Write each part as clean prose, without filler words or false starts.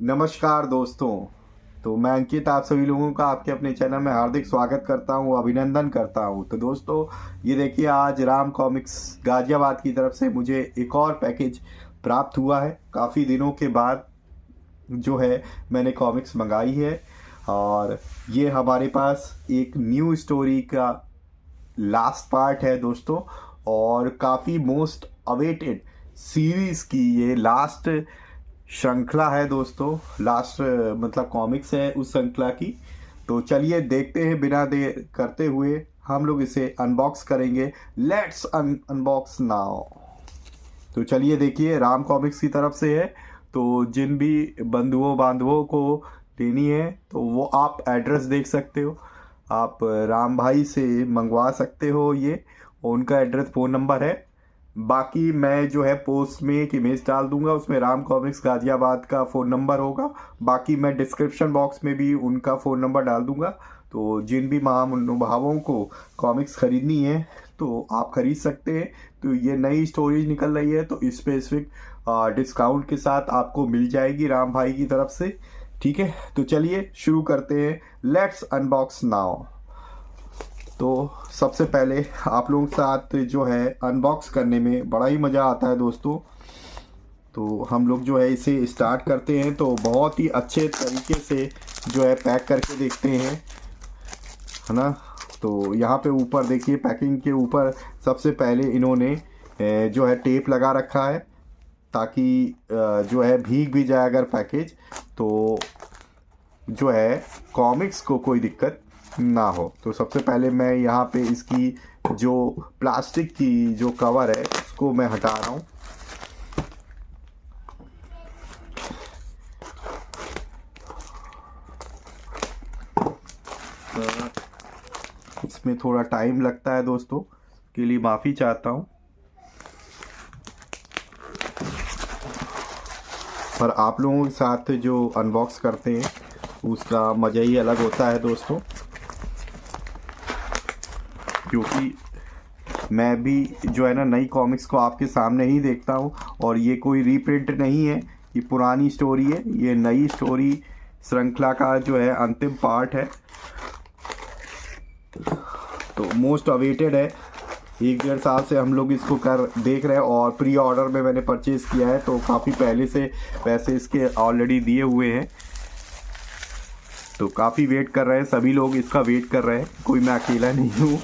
नमस्कार दोस्तों। तो मैं अंकित आप सभी लोगों का आपके अपने चैनल में हार्दिक स्वागत करता हूं, अभिनंदन करता हूं। तो दोस्तों ये देखिए, आज राम कॉमिक्स गाजियाबाद की तरफ से मुझे एक और पैकेज प्राप्त हुआ है। काफ़ी दिनों के बाद जो है मैंने कॉमिक्स मंगाई है और ये हमारे पास एक न्यू स्टोरी का लास्ट पार्ट है दोस्तों, और काफ़ी मोस्ट अवेटेड सीरीज़ की ये लास्ट श्रृंखला है दोस्तों। लास्ट मतलब कॉमिक्स है उस श्रृंखला की। तो चलिए देखते हैं, बिना देर करते हुए हम लोग इसे अनबॉक्स करेंगे। Let's unbox now. तो चलिए देखिए, राम कॉमिक्स की तरफ से है। तो जिन भी बंधुओं बांधवों को लेनी है तो वो आप एड्रेस देख सकते हो, आप राम भाई से मंगवा सकते हो ये। उनका एड्रेस फ़ोन नंबर है। बाकी मैं जो है पोस्ट में एक इमेज डाल दूंगा, उसमें राम कॉमिक्स गाजियाबाद का फ़ोन नंबर होगा। बाकी मैं डिस्क्रिप्शन बॉक्स में भी उनका फ़ोन नंबर डाल दूंगा। तो जिन भी महानुभावों को कॉमिक्स खरीदनी है तो आप खरीद सकते हैं। तो ये नई स्टोरीज निकल रही है तो स्पेसिफिक डिस्काउंट के साथ आपको मिल जाएगी राम भाई की तरफ से। ठीक है, तो चलिए शुरू करते हैं। Let's unbox now. तो सबसे पहले आप लोगों के साथ जो है अनबॉक्स करने में बड़ा ही मज़ा आता है दोस्तों। तो हम लोग जो है इसे स्टार्ट करते हैं तो बहुत ही अच्छे तरीके से जो है पैक करके देखते हैं, है ना। तो यहाँ पे ऊपर देखिए, पैकिंग के ऊपर सबसे पहले इन्होंने जो है टेप लगा रखा है ताकि जो है भीग भी जाए अगर पैकेज, तो जो है कॉमिक्स को कोई दिक्कत ना हो। तो सबसे पहले मैं यहाँ पे इसकी जो प्लास्टिक की जो कवर है उसको मैं हटा रहा हूँ। इसमें थोड़ा टाइम लगता है दोस्तों, के लिए माफ़ी चाहता हूँ, पर आप लोगों के साथ जो अनबॉक्स करते हैं उसका मज़ा ही अलग होता है दोस्तों। क्योंकि मैं भी जो है ना नई कॉमिक्स को आपके सामने ही देखता हूँ, और ये कोई रीप्रिंट नहीं है, ये पुरानी स्टोरी है। ये नई स्टोरी श्रृंखला का जो है अंतिम पार्ट है। तो मोस्ट अवेटेड है, 1-1.5 साल से हम लोग इसको देख रहे हैं, और प्री ऑर्डर में मैंने परचेज़ किया है तो काफ़ी पहले से पैसे इसके ऑलरेडी दिए हुए हैं। तो काफ़ी वेट कर रहे हैं, सभी लोग इसका वेट कर रहे हैं, कोई मैं अकेला नहीं हूँ।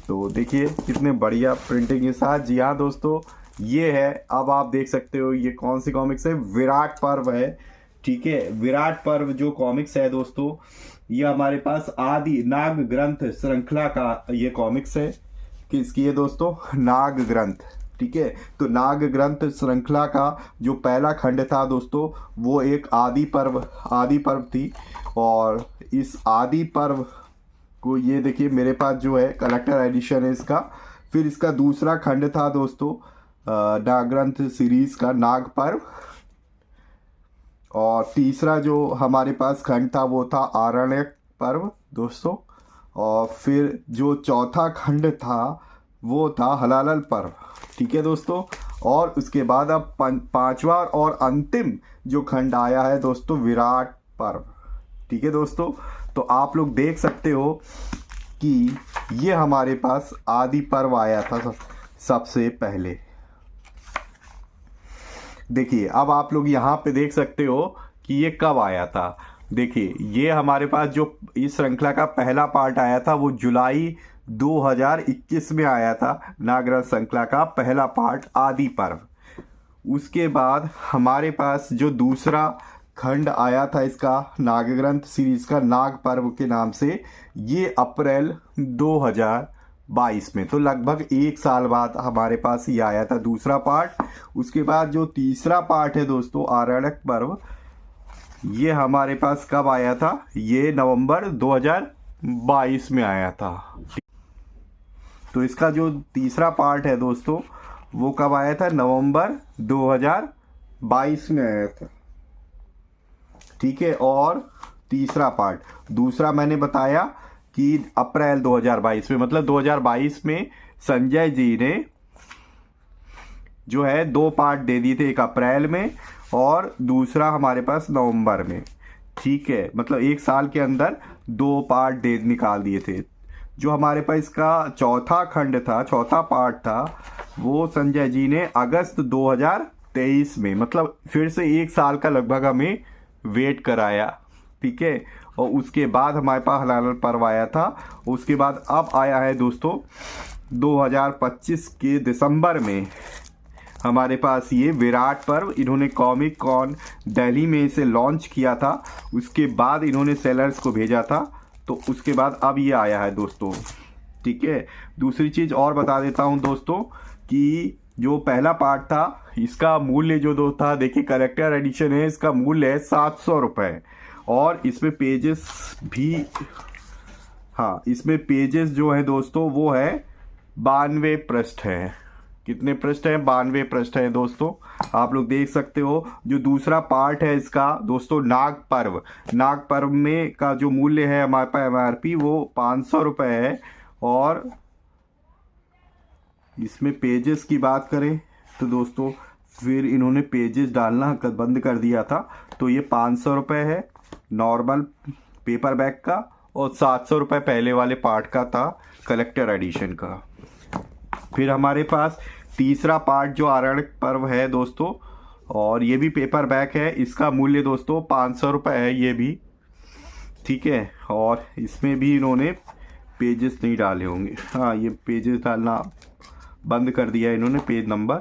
तो देखिए कितने बढ़िया प्रिंटिंग के साथ। जी हाँ दोस्तों, ये है, अब आप देख सकते हो ये कौन सी कॉमिक्स है। विराट पर्व है, ठीक है। विराट पर्व जो कॉमिक्स है दोस्तों, ये हमारे पास आदि नाग ग्रंथ श्रृंखला का ये कॉमिक्स है। किसकी है दोस्तों? नाग ग्रंथ, ठीक है। तो नाग ग्रंथ श्रृंखला का जो पहला खंड था दोस्तों, वो एक आदि पर्व थी। और इस आदि पर्व को ये देखिए मेरे पास जो है कलेक्टर एडिशन है इसका। फिर इसका दूसरा खंड था दोस्तों नाग ग्रंथ सीरीज का नाग पर्व, और तीसरा जो हमारे पास खंड था वो था आरण्यक पर्व दोस्तों। और फिर जो चौथा खंड था वो था हलालल पर्व, ठीक है दोस्तों। और उसके बाद अब पांचवा और अंतिम जो खंड आया है दोस्तों, विराट पर्व, ठीक है दोस्तों। तो आप लोग देख सकते हो कि ये हमारे पास आदि पर्व आया था सबसे पहले। देखिए अब आप लोग यहाँ पे देख सकते हो कि ये कब आया था। देखिए ये हमारे पास जो इस श्रृंखला का पहला पार्ट आया था वो जुलाई 2021 में आया था, नागराज श्रृंखला का पहला पार्ट आदि पर्व। उसके बाद हमारे पास जो दूसरा खंड आया था इसका नागग्रंथ सीरीज का नाग पर्व के नाम से, ये अप्रैल 2022 में। तो लगभग 1 साल बाद हमारे पास ये आया था दूसरा पार्ट। उसके बाद जो तीसरा पार्ट है दोस्तों आरण्यक पर्व, ये हमारे पास कब आया था? ये नवंबर 2022 में आया था। तो इसका जो तीसरा पार्ट है दोस्तों वो कब आया था? नवंबर 2022 में आया था, ठीक है। और तीसरा पार्ट, दूसरा मैंने बताया कि अप्रैल 2022 में, मतलब 2022 में संजय जी ने जो है 2 पार्ट दे दिए थे, एक अप्रैल में और दूसरा हमारे पास नवंबर में। ठीक है, मतलब 1 साल के अंदर 2 पार्ट दे निकाल दिए थे। जो हमारे पास इसका चौथा खंड था, चौथा पार्ट था, वो संजय जी ने अगस्त 2023 में, मतलब फिर से 1 साल का लगभग हमें वेट कराया। ठीक है, और उसके बाद हमारे पास हलाल पर्व आया था। उसके बाद अब आया है दोस्तों 2025 के दिसंबर में हमारे पास ये विराट पर्व। इन्होंने कॉमिक कॉन दिल्ली में इसे लॉन्च किया था, उसके बाद इन्होंने सेलर्स को भेजा था, तो उसके बाद अब ये आया है दोस्तों। ठीक है, दूसरी चीज़ और बता देता हूँ दोस्तों कि जो पहला पार्ट था इसका मूल्य जो दो था, देखिए कलेक्टर एडिशन है, इसका मूल्य है 700 रुपये और इसमें पेजेस भी, हाँ इसमें पेजेस जो है दोस्तों वो है 92 पृष्ठ है। कितने पृष्ठ हैं? 92 पृष्ठ हैं दोस्तों, आप लोग देख सकते हो। जो दूसरा पार्ट है इसका दोस्तों नाग पर्व, नाग पर्व में का जो मूल्य है हमारे पास MRP वो 500 रुपये है और इसमें पेजेस की बात करें तो दोस्तों फिर इन्होंने पेजेस डालना बंद कर दिया था, तो ये 500 रुपये है नॉर्मल पेपर बैग का और 700 रुपये पहले वाले पार्ट का था कलेक्टर एडिशन का। फिर हमारे पास तीसरा पार्ट जो आरण्यक पर्व है दोस्तों, और ये भी पेपर बैग है, इसका मूल्य दोस्तों 500 रुपये है ये भी। ठीक है, और इसमें भी इन्होंने पेजेस नहीं डाले होंगे, हाँ ये पेजेस डालना बंद कर दिया है इन्होंने, पेज नंबर।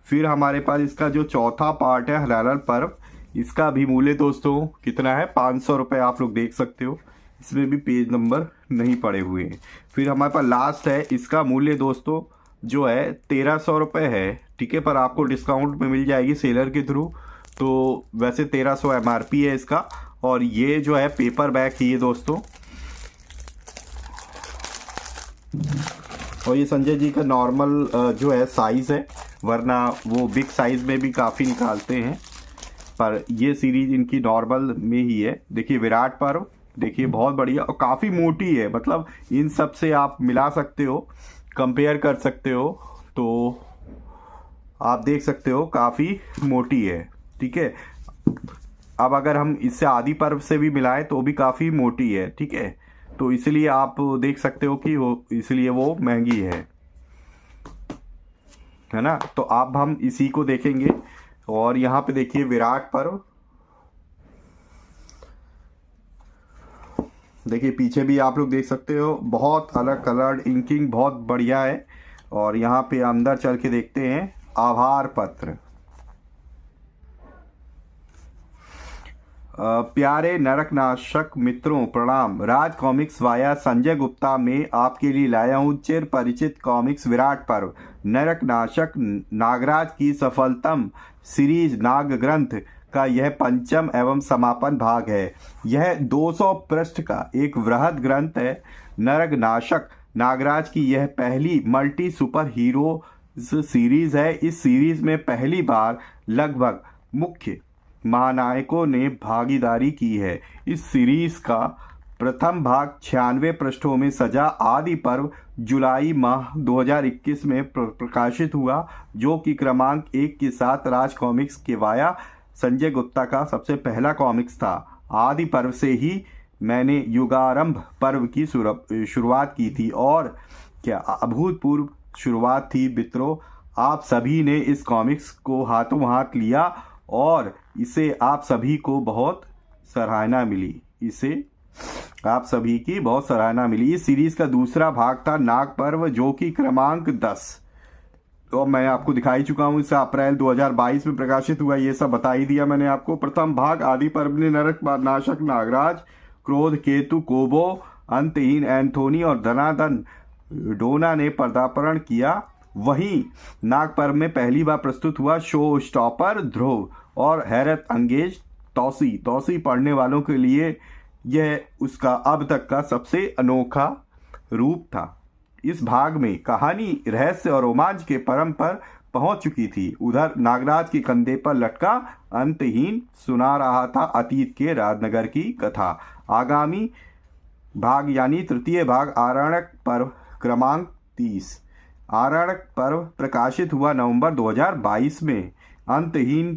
फिर हमारे पास इसका जो चौथा पार्ट है हलाल पर्व, इसका भी मूल्य दोस्तों कितना है? 500 रुपये, आप लोग देख सकते हो, इसमें भी पेज नंबर नहीं पड़े हुए हैं। फिर हमारे पास लास्ट है, इसका मूल्य दोस्तों जो है 1300 रुपये है। ठीक है, पर आपको डिस्काउंट में मिल जाएगी सेलर के थ्रू, तो वैसे 1300 MRP है इसका। और ये जो है पेपर बैग ही है दोस्तों, और ये संजय जी का नॉर्मल जो है साइज़ है, वरना वो बिग साइज़ में भी काफ़ी निकालते हैं, पर ये सीरीज इनकी नॉर्मल में ही है। देखिए विराट पर्व, देखिए बहुत बढ़िया और काफ़ी मोटी है, मतलब इन सब से आप मिला सकते हो, कंपेयर कर सकते हो, तो आप देख सकते हो काफ़ी मोटी है। ठीक है, अब अगर हम इससे आदि पर्व से भी मिलाएं तो भी काफ़ी मोटी है। ठीक है, तो इसलिए आप देख सकते हो कि वो इसलिए वो महंगी है ना। तो अब हम इसी को देखेंगे, और यहाँ पे देखिए विराट पर्व, देखिए पीछे भी आप लोग देख सकते हो, बहुत अलग कलर्ड इंकिंग बहुत बढ़िया है। और यहाँ पे अंदर चल के देखते हैं, आभार पत्र। प्यारे नरकनाशक मित्रों प्रणाम, राज कॉमिक्स वाया संजय गुप्ता में आपके लिए लाया हूँ चिर परिचित कॉमिक्स विराट पर्व। नरकनाशक नागराज की सफलतम सीरीज नाग ग्रंथ का यह पंचम एवं समापन भाग है। यह 200 पृष्ठ का एक वृहद ग्रंथ है। नरकनाशक नागराज की यह पहली मल्टी सुपर हीरो सीरीज है। इस सीरीज में पहली बार लगभग मुख्य महानायकों ने भागीदारी की है। इस सीरीज का प्रथम भाग 96 पृष्ठों में सजा आदि पर्व जुलाई माह 2021 में प्रकाशित हुआ, जो कि क्रमांक 1 के साथ राज कॉमिक्स के वाया संजय गुप्ता का सबसे पहला कॉमिक्स था। आदि पर्व से ही मैंने युगारंभ पर्व की शुरुआत की थी, और क्या अभूतपूर्व शुरुआत थी मित्रों। आप सभी ने इस कॉमिक्स को हाथों हाथ लिया और इसे आप सभी को बहुत सराहना मिली, इसे आप सभी की बहुत सराहना मिली। इस सीरीज का दूसरा भाग था नाग पर्व, जो कि क्रमांक 10, तो मैं आपको दिखाई चुका हूँ, इसे अप्रैल 2022 में प्रकाशित हुआ, ये सब बता ही दिया मैंने आपको। प्रथम भाग आदि पर्व ने नरक नाशक नागराज, क्रोध केतु कोबो, अंतहीन एंथोनी और धनाधन डोना ने पदार्पण किया। वहीं नाग पर्व में पहली बार प्रस्तुत हुआ शो स्टॉपर ध्रुव और हैरत अंगेज तौसी पढ़ने वालों के लिए यह उसका अब तक का सबसे अनोखा रूप था। इस भाग में कहानी रहस्य और रोमांच के परम पर पहुंच चुकी थी। उधर नागराज के कंधे पर लटका अंतहीन सुना रहा था अतीत के राजनगर की कथा। आगामी भाग यानी तृतीय भाग आरण्यक पर्व क्रमांक 30 आरण्यक पर्व प्रकाशित हुआ नवंबर 2022 में। अंतहीन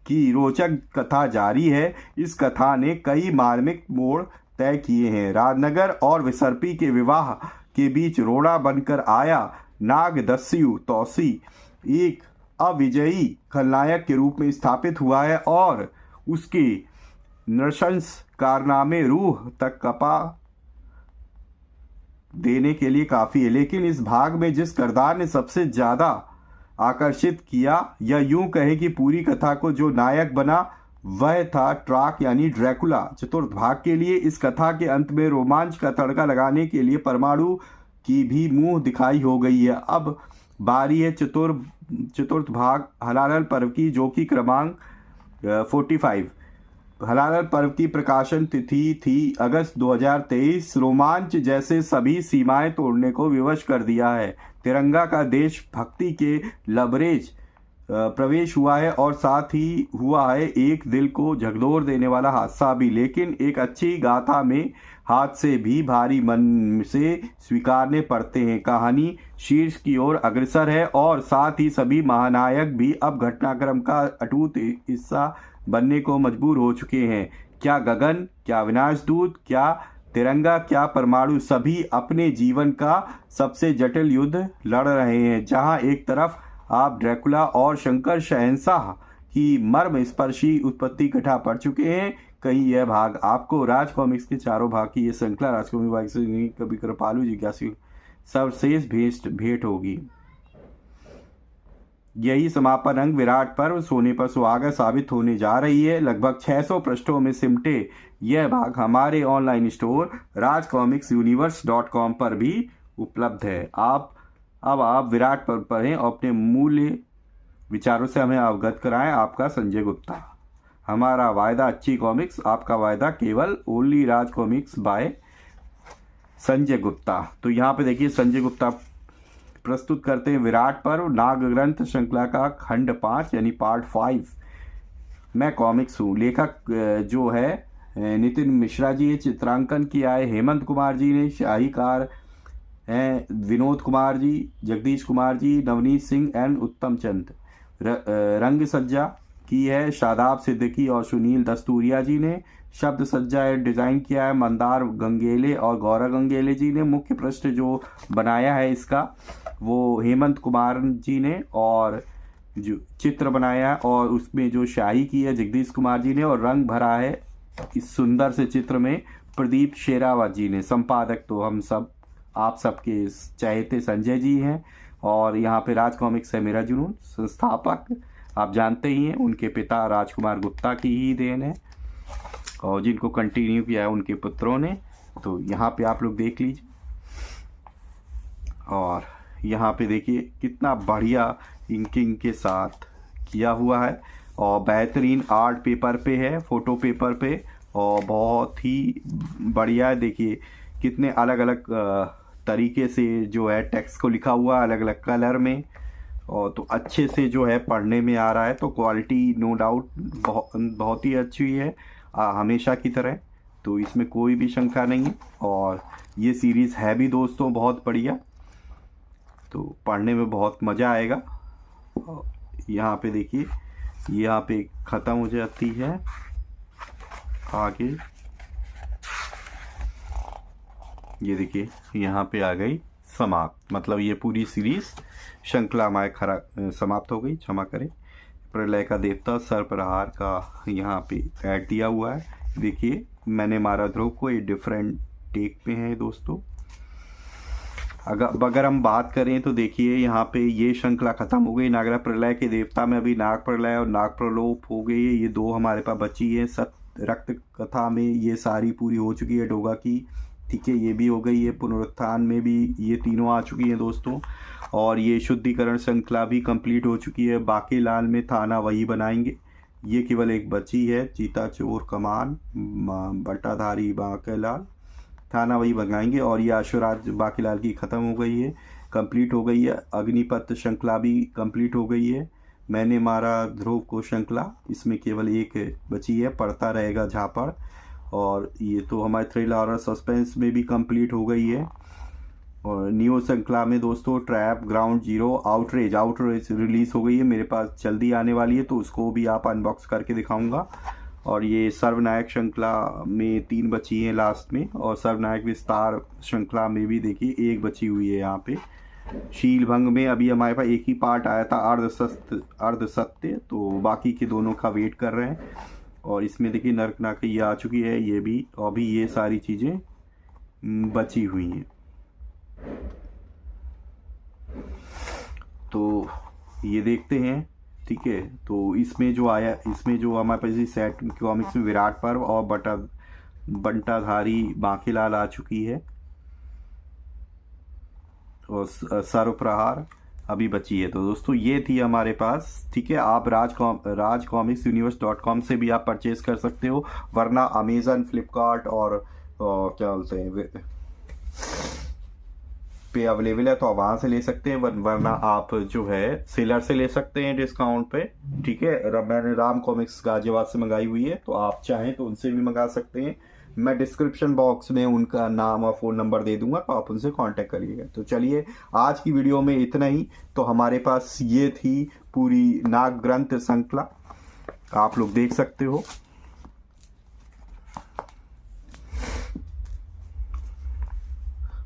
की रोचक कथा जारी है। इस कथा ने कई मार्मिक मोड़ तय किए हैं। राजनगर और विसर्पी के विवाह के बीच रोड़ा बनकर आया नागदस्यु तौसी एक अविजयी खलनायक के रूप में स्थापित हुआ है और उसके नृशंस कारनामे रूह तक कपा देने के लिए काफी है। लेकिन इस भाग में जिस किरदार ने सबसे ज्यादा आकर्षित किया या यूं कहे कि पूरी कथा को जो नायक बना वह था ट्राक यानी ड्रैकुला। चतुर्थ भाग के लिए इस कथा के अंत में रोमांच का तड़का लगाने के लिए परमाणु की भी मुंह दिखाई हो गई है। अब बारी है चतुर्थ भाग हलाल पर्व की, जो कि क्रमांक 45। हलाल पर्व की प्रकाशन तिथि थी अगस्त 2023। रोमांच जैसे सभी सीमाएं तोड़ने को विवश कर दिया है। तिरंगा का देशभक्ति के लबरेज प्रवेश हुआ है और साथ ही हुआ है एक दिल को झकझोर देने वाला हादसा भी। लेकिन एक अच्छी गाथा में हादसे भी भारी मन से स्वीकारने पड़ते हैं। कहानी शीर्ष की ओर अग्रसर है और साथ ही सभी महानायक भी अब घटनाक्रम का अटूट हिस्सा बनने को मजबूर हो चुके हैं। क्या गगन, क्या विनाशदूत, क्या तिरंगा, क्या परमाणु, सभी अपने जीवन का सबसे जटिल युद्ध लड़ रहे हैं। जहां एक तरफ आप ड्रैकुला और शंकर शहंशाह की मर्म स्पर्शी उत्पत्ति इकट्ठा पढ़ चुके हैं, कहीं यह भाग आपको राज कॉमिक्स के चारों भाग की ये श्रृंखला राजकॉमिक भाग से कभी कृपालु जिज्ञासु सर्वश्रेष्ठ भेंट होगी। यही समापन अंग विराट पर्व सोने पर सुहागा साबित होने जा रही है। लगभग 600 पृष्ठों में सिमटे यह भाग हमारे ऑनलाइन स्टोर rajcomicsuniverse.com पर भी उपलब्ध है। अब आप विराट पर्व पढ़ें और अपने मूल्य विचारों से हमें अवगत कराएं। आपका संजय गुप्ता। हमारा वायदा अच्छी कॉमिक्स, आपका वायदा केवल ओनली राज कॉमिक्स बाय संजय गुप्ता। तो यहाँ पे देखिए संजय गुप्ता प्रस्तुत करते हैं विराट पर्व नाग ग्रंथ श्रृंखला का खंड 5 यानी पार्ट 5। मैं कॉमिक्स हूँ। लेखक जो है नितिन मिश्रा जी है। चित्रांकन किया है हेमंत कुमार जी ने। शाहीकार हैं विनोद कुमार जी, जगदीश कुमार जी, नवनीत सिंह एंड उत्तम चंद। रंग सज्जा की है शादाब सिद्दीकी और सुनील दस्तूरिया जी ने। शब्द सज्जा डिज़ाइन किया है मंदार गंगेले और गौरव गंगेले जी ने। मुख्य पृष्ठ जो बनाया है इसका वो हेमंत कुमार जी ने और जो चित्र बनाया है और उसमें जो शाही की है जगदीश कुमार जी ने और रंग भरा है इस सुंदर से चित्र में प्रदीप शेरावत जी ने। संपादक तो हम सब आप सबके चहेते संजय जी हैं और यहाँ पे राज कॉमिक्स है मेरा जुनून। संस्थापक आप जानते ही हैं, उनके पिता राजकुमार गुप्ता की ही देन है और जिनको कंटिन्यू किया है उनके पुत्रों ने। तो यहाँ पे आप लोग देख लीजिए और यहाँ पे देखिए कितना बढ़िया इंकिंग के साथ किया हुआ है और बेहतरीन आर्ट पेपर पे है, फोटो पेपर पे और बहुत ही बढ़िया है। देखिए कितने अलग अलग तरीके से जो है टेक्स्ट को लिखा हुआ अलग अलग कलर में और तो अच्छे से जो है पढ़ने में आ रहा है। तो क्वालिटी नो डाउट बहुत ही अच्छी है हमेशा की तरह, तो इसमें कोई भी शंका नहीं है। और ये सीरीज़ है भी दोस्तों बहुत बढ़िया, तो पढ़ने में बहुत मज़ा आएगा। यहाँ पे देखिए यहाँ पे ख़त्म हो जाती है, आगे ये देखिए यहाँ पे आ गई समाप्त। मतलब ये पूरी सीरीज श्रृंखला हमारे समाप्त हो गई। क्षमा करें। प्रलय का देवता सर्पहार का यहाँ पे ऐड दिया हुआ है। देखिए मैंने मारा ध्रुव को ये डिफरेंट टेक पे है दोस्तों। अगर हम बात करें तो देखिए यहाँ पे ये श्रृंखला खत्म हो गई। नागरा प्रलय के देवता में अभी नाग प्रलय और नाग प्रलोप हो गई है, ये दो हमारे पास बची है। रक्त कथा में ये सारी पूरी हो चुकी है डोगा की, ठीक है, ये भी हो गई है। पुनरुत्थान में भी ये तीनों आ चुकी हैं दोस्तों और ये शुद्धिकरण श्रृंखला भी कंप्लीट हो चुकी है। बाकी लाल में थाना वही बनाएंगे, ये केवल एक बची है। चीता चोर कमान बट्टाधारी बांकेलाल थाना वही बनाएंगे और ये आशुराज बाकीलाल की ख़त्म हो गई है, कंप्लीट हो गई है। अग्निपथ श्रृंखला भी कंप्लीट हो गई है। मैंने मारा ध्रुव को श्रृंखला, इसमें केवल एक बची है, पढ़ता रहेगा झापड़। और ये तो हमारे थ्रिलर और सस्पेंस में भी कंप्लीट हो गई है और न्यू श्रृंखला में दोस्तों trap, ground zero, outrage release हो गई है, मेरे पास जल्दी आने वाली है, तो उसको भी आप अनबॉक्स करके दिखाऊंगा। और ये सर्वनायक श्रृंखला में 3 बची हैं लास्ट में, और सर्वनायक विस्तार श्रृंखला में भी देखिए 1 बची हुई है यहाँ पे। शीलभंग में अभी हमारे पास एक ही पार्ट आया था, अर्धसत्य, तो बाकी के दोनों का वेट कर रहे हैं। और इसमें देखिए नरक ये आ चुकी है, ये भी, और भी ये सारी चीज़ें बची हुई हैं। तो ये देखते हैं, ठीक है। तो इसमें जो आया, इसमें जो हमारे पास सेट कॉमिक्स में विराट पर्व और बंटाधारी बांकेलाल आ चुकी है, और सर्वप्रहार अभी बची है। तो दोस्तों ये थी हमारे पास, ठीक है। आप rajcomicsuniverse.com से भी आप परचेज कर सकते हो, वरना अमेज़न, फ्लिपकार्ट और क्या बोलते हैं पे अवेलेबल है, तो आप वहाँ से ले सकते हैं, वरना आप जो है सेलर से ले सकते हैं डिस्काउंट पे, ठीक है। मैंने राम कॉमिक्स गाजियाबाद से मंगाई हुई है, तो आप चाहें तो उनसे भी मंगा सकते हैं। मैं डिस्क्रिप्शन बॉक्स में उनका नाम और फ़ोन नंबर दे दूंगा, तो आप उनसे कांटेक्ट करिएगा। तो चलिए आज की वीडियो में इतना ही। तो हमारे पास ये थी पूरी नाग ग्रंथ श्रृंखला, आप लोग देख सकते हो।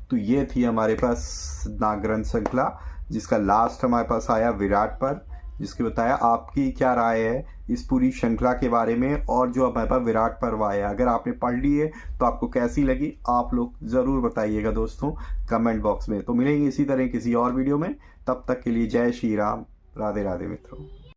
तो ये थी हमारे पास नाग ग्रंथ श्रृंखला, जिसका लास्ट हमारे पास आया विराट पर, जिसके बताया आपकी क्या राय है इस पूरी श्रृंखला के बारे में, और जो हमारे पास विराट पर्व आया, अगर आपने पढ़ ली है तो आपको कैसी लगी आप लोग ज़रूर बताइएगा दोस्तों कमेंट बॉक्स में। तो मिलेंगे इसी तरह किसी और वीडियो में, तब तक के लिए जय श्री राम, राधे राधे मित्रों।